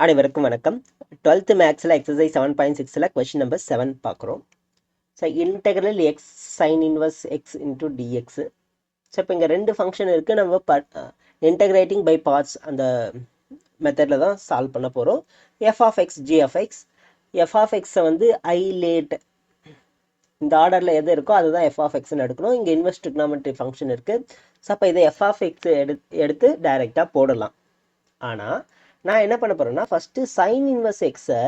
அனைவருக்கும் வணக்கம். 12th மேக்ஸில் எக்ஸசைஸ் 7.6ல் கொஷின் நம்பர் 7 பார்க்குறோம். So integral X sign inverse X into dx. So இப்போ இங்கே ரெண்டு ஃபங்க்ஷன் இருக்குது. நம்ம இன்டெகிரேட்டிங் பை பார்ட்ஸ் அந்த மெத்தடில் தான் சால்வ் பண்ண போகிறோம். F of x g of x. F of எக்ஸை வந்து ஐ லேட் இந்த ஆர்டரில் எது இருக்கோ அதுதான் எஃப் ஆஃப் எக்ஸ்ன்னு எடுக்கணும். இங்கே இன்வெர்ஸ் ட்ரிக்னாமெட்ரி ஃபங்க்ஷன் இருக்குது. ஸோ அப்போ இதை எஃப் ஆஃப் எக்ஸ் எடுத்து டைரெக்டாக போடலாம். ஆனால் நான் என்ன பண்ண போகிறேன்னா ஃபஸ்ட்டு சைன் இன்வர்ஸ் எக்ஸை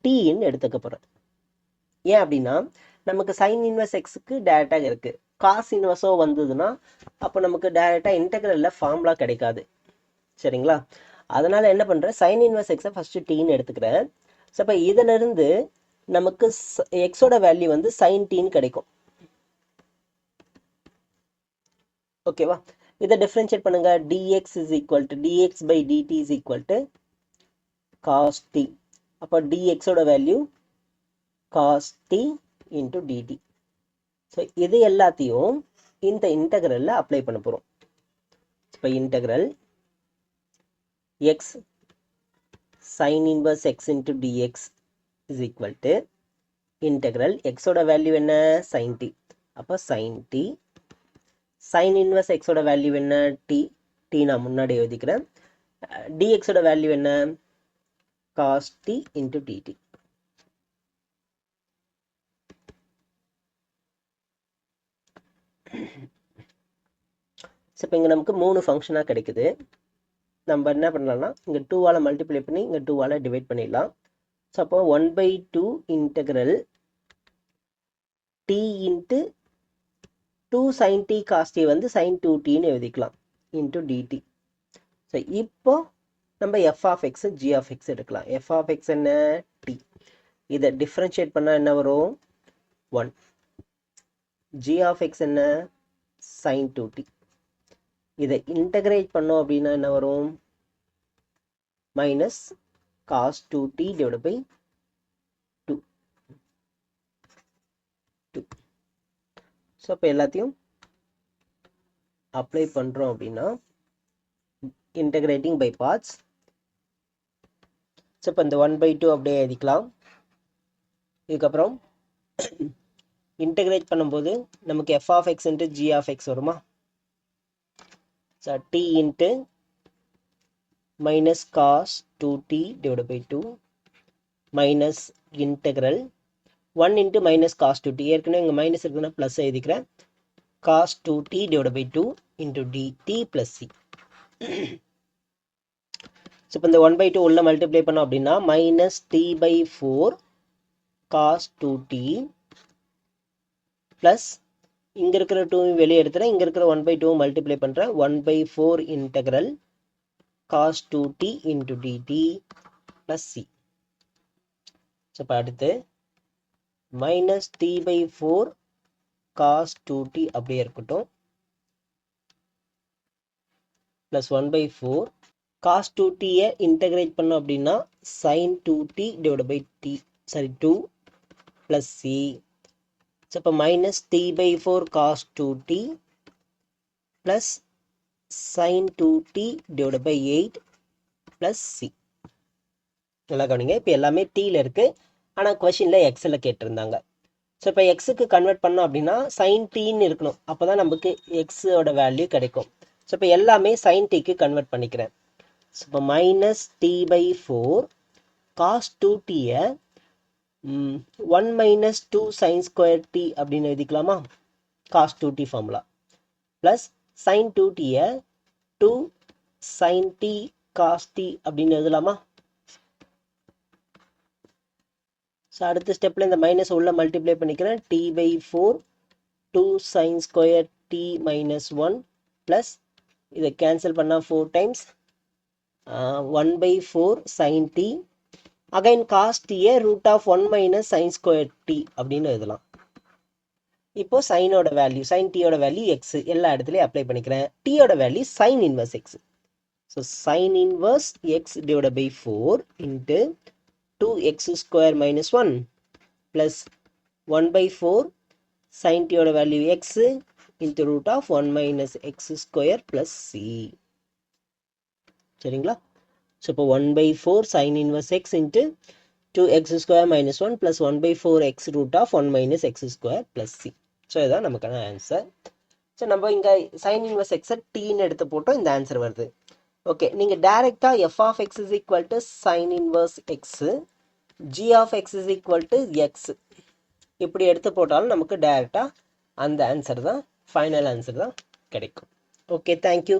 டீன்னு எடுத்துக்க போகிறேன். ஏன் அப்படின்னா நமக்கு சைன் இன்வர்ஸ் எக்ஸுக்கு டேரெக்டாக இருக்குது. காஸ் இன்வர்ஸோ வந்ததுன்னா அப்போ நமக்கு டேரெக்டாக இன்டெக்ரலில் ஃபார்முலா கிடைக்காது. சரிங்களா? அதனால் என்ன பண்ணுறேன், சைன் இன்வர்ஸ் எக்ஸை ஃபஸ்ட்டு டீன்னு எடுத்துக்கிறேன். ஸோ அப்போ இதிலிருந்து நமக்கு எக்ஸோட வேல்யூ வந்து சைன் டீன்னு கிடைக்கும். ஓகேவா? இதை டிஃப்ரென்ஷியேட் பண்ணுங்க. dx is equal to dx by dt is equal to cos t. அப்போ dx ஓட value cos t into dt. So இது எல்லாத்தையும் இந்த இன்டெக்ரலில் அப்ளை பண்ண போகிறோம். இப்போ integral x sin inverse x into dx is equal to integral x ஓட value என்ன, sin t. அப்போ sin t sin inverse x ஓட வேல்யூ என்ன, t. t நான் முன்னாடி எழுதிக்கிறேன். dx ஓட வேல்யூ என்ன, cos t into dt. So இப்போ இங்கே நமக்கு 3 ஃபங்க்ஷனாக கிடைக்குது. நம்ம என்ன பண்ணலாம்னா இங்கே 2ஆல் மல்டிப்ளை பண்ணி இங்கே 2ஆல் டிவைட் பண்ணிடலாம். ஸோ அப்போ 1/2 integral t into 2 sin t cos t வந்து sin 2tன்னு எழுதிக்கலாம் இன்ட்டு dt. ஸோ இப்போ நம்ம f of x g of x எடுக்கலாம். எஃப் ஆஃப் எக்ஸ் என்ன, டி. இதை டிஃப்ரென்ஷியேட் பண்ணால் என்ன வரும், 1. ஜி ஆஃப் எக்ஸ் என்ன, sin 2t. இதை இன்டகிரேட் பண்ணோம் அப்படின்னா என்ன வரும், minus cos 2t divide by 2. So இப்போ எல்லாத்தையும் அப்ளை பண்ணுறோம் அப்படின்னா இன்டகிரேட்டிங் பை பார்ட்ஸ். ஸோ இப்போ இந்த 1/2 அப்படியே எழுதிக்கலாம். இதுக்கப்புறம் இன்டகிரேட் பண்ணும்போது நமக்கு f of x into g of x வருமா. So t into minus cos 2t divide by 2 minus integral 1 into minus cos 2t. ஏற்கனவே இங்கே மைனஸ் இருக்குன்னா ப்ளஸ் எழுதிக்கிறேன். Cos 2t divide by 2 into dt plus c. So இப்போ இந்த 1/2 உள்ள multiply பண்ணோம் அப்படின்னா minus t by 4 cos 2t plus இங்கே இருக்கிற 2 வெளியே எடுத்துகிறேன். இங்கே இருக்கிற 1/2 மல்டிப்ளை பண்ணுறேன். 1/4 integral cos 2t into dt plus c. So இப்போ அடுத்து minus t by 4 cos 2t அப்படியே இருக்கட்டும் ப்ளஸ் 1/4 காஸ் 2tயை இன்டகிரேட் பண்ணோம் அப்படின்னா sine 2t divide by t 2 plus c. So இப்போ minus t by 4 cos 2t plus sine 2t divide by 8 plus c. நல்லா கவனிங்க. இப்போ எல்லாமே டீயில் இருக்குது, ஆனால் கொஷினில் எக்ஸில் கேட்டிருந்தாங்க. ஸோ இப்போ எக்ஸுக்கு கன்வெர்ட் பண்ணோம் அப்படின்னா சைன் டீன்னு இருக்கணும். அப்போ தான் நமக்கு எக்ஸோட வேல்யூ கிடைக்கும். ஸோ இப்போ எல்லாமே சைன் டீக்கு கன்வெர்ட் பண்ணிக்கிறேன். ஸோ இப்போ மைனஸ் டி பை 4 காஸ் 2tயை 1 மைனஸ் 2 சைன் ஸ்கொயர் டி அப்படின்னு எழுதிக்கலாமா, cos 2t formula. Plus sine 2tயை 2 சைன் டி காஸ் டி அப்படின்னு எழுதலாமா. ஸோ அடுத்த ஸ்டெப்பில் இந்த மைனஸ் உள்ள மல்டிப்ளை பண்ணிக்கிறேன். T by 4 2 sine square t minus 1 plus இதை கேன்சல் பண்ணால் 4 times 1/4 sin t. Again cos டீயை root of 1 minus sine square t அப்படின்னு எழுதலாம். இப்போ சைனோட வேல்யூ, சைன் டீயோட வேல்யூ எக்ஸ் எல்லா இடத்துலையும் அப்ளை பண்ணிக்கிறேன். டீயோட value sine inverse x. So sine inverse x divide by 4 into 2x square minus 1 plus 1/4 sin டீயோட value x into root of 1 minus x square plus c. சரிங்களா? So இப்போ 1/4 sin inverse x into 2x square minus 1 plus 1/4 x root of 1 minus x square plus c. So இதுதான் நமக்கான answer. So நம்ம இங்கே sin inverse x டீன்னு எடுத்து போட்டோம், இந்த ஆன்சர் வருது. ஓகே, நீங்கள் டேரெக்டாக f of x is equal to sin inverse x, g of x is equal to x இப்படி எடுத்து போட்டாலும் நமக்கு டேரெக்டாக அந்த ஆன்சர் தான் ஃபைனல் ஆன்சர் தான் கிடைக்கும். Okay, thank you.